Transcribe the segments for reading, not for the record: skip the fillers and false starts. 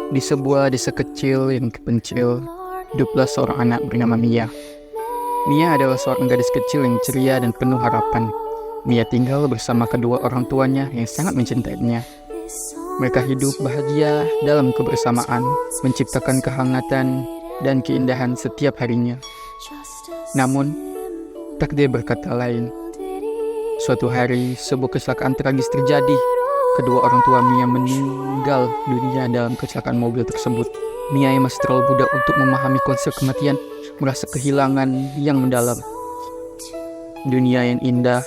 Di sebuah desa kecil yang terpencil, hiduplah seorang anak bernama Mia. Mia adalah seorang gadis kecil yang ceria dan penuh harapan. Mia tinggal bersama kedua orang tuanya yang sangat mencintainya. Mereka hidup bahagia dalam kebersamaan, menciptakan kehangatan dan keindahan setiap harinya. Namun, takdir berkata lain. Suatu hari, sebuah kecelakaan tragis terjadi. Kedua orang tua Mia meninggal dunia dalam kecelakaan mobil tersebut. Mia yang masih terlalu muda untuk memahami konsep kematian, merasa kehilangan yang mendalam. Dunia yang indah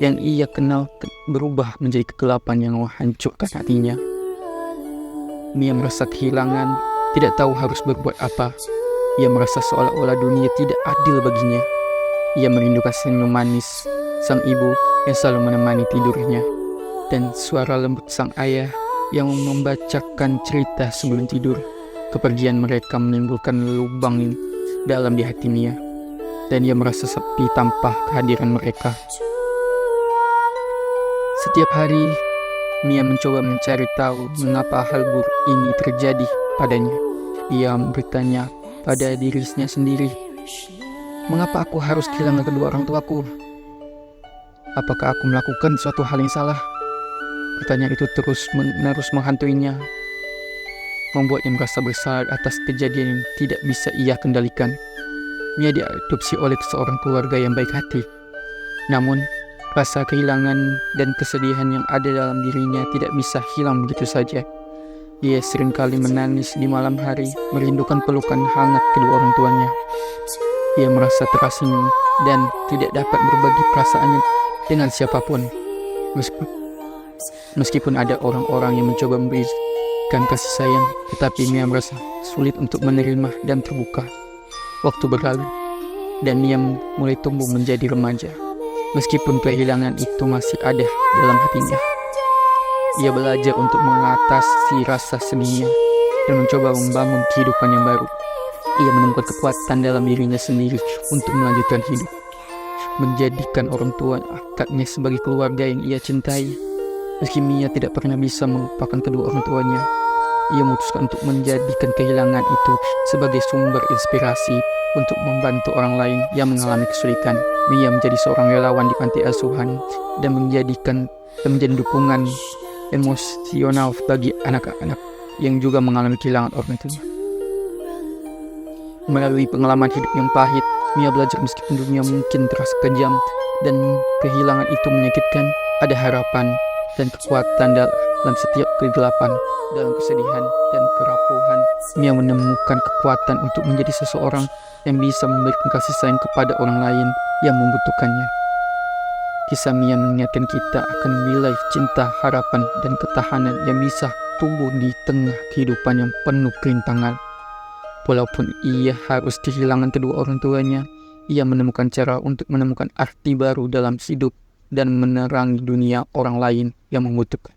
yang ia kenal berubah menjadi kegelapan yang menghancurkan hatinya. Mia merasa kehilangan, tidak tahu harus berbuat apa. Ia merasa seolah-olah dunia tidak adil baginya. Ia merindukan senyum manis sang ibu yang selalu menemani tidurnya, dan suara lembut sang ayah yang membacakan cerita sebelum tidur. Kepergian mereka menimbulkan lubang dalam di hati Mia, dan ia merasa sepi tanpa kehadiran mereka. Setiap hari, Mia mencoba mencari tahu mengapa hal buruk ini terjadi padanya. Ia bertanya pada dirinya sendiri, mengapa aku harus kehilangan kedua orang tuaku? Apakah aku melakukan suatu hal yang salah? Pertanyaan itu terus-menerus menghantuinya, membuatnya merasa bersalah atas kejadian yang tidak bisa ia kendalikan. Mia diadopsi oleh seorang keluarga yang baik hati. Namun, rasa kehilangan dan kesedihan yang ada dalam dirinya tidak bisa hilang begitu saja. Ia seringkali menangis di malam hari, merindukan pelukan hangat kedua orang tuanya. Ia merasa terasing dan tidak dapat berbagi perasaannya dengan siapapun. Meskipun ada orang-orang yang mencoba memberikan kasih sayang, tetapi Mia merasa sulit untuk menerima dan terbuka. Waktu berlalu, dan Mia mulai tumbuh menjadi remaja. Meskipun kehilangan itu masih ada dalam hatinya, ia belajar untuk mengatasi rasa sedihnya dan mencoba membangun kehidupan yang baru. Ia menemukan kekuatan dalam dirinya sendiri untuk melanjutkan hidup, menjadikan orang tua akadnya sebagai keluarga yang ia cintai. Meski Mia tidak pernah bisa melupakan kedua orang tuanya, ia memutuskan untuk menjadikan kehilangan itu sebagai sumber inspirasi untuk membantu orang lain yang mengalami kesulitan. Mia menjadi seorang relawan di panti asuhan dan menjadi dukungan emosional bagi anak-anak yang juga mengalami kehilangan orang tuanya. Melalui pengalaman hidup yang pahit, Mia belajar meskipun dunia mungkin terasa kejam dan kehilangan itu menyakitkan, ada harapan dan kekuatan dalam setiap kegelapan. Dalam kesedihan dan kerapuhan, Mia menemukan kekuatan untuk menjadi seseorang yang bisa memberikan kasih sayang kepada orang lain yang membutuhkannya. Kisah Mia mengingatkan kita akan nilai cinta, harapan, dan ketahanan yang bisa tumbuh di tengah kehidupan yang penuh kerintangan. Walaupun ia harus kehilangan kedua orang tuanya, ia menemukan cara untuk menemukan arti baru dalam hidup dan menerangi dunia orang lain yang membutuhkan.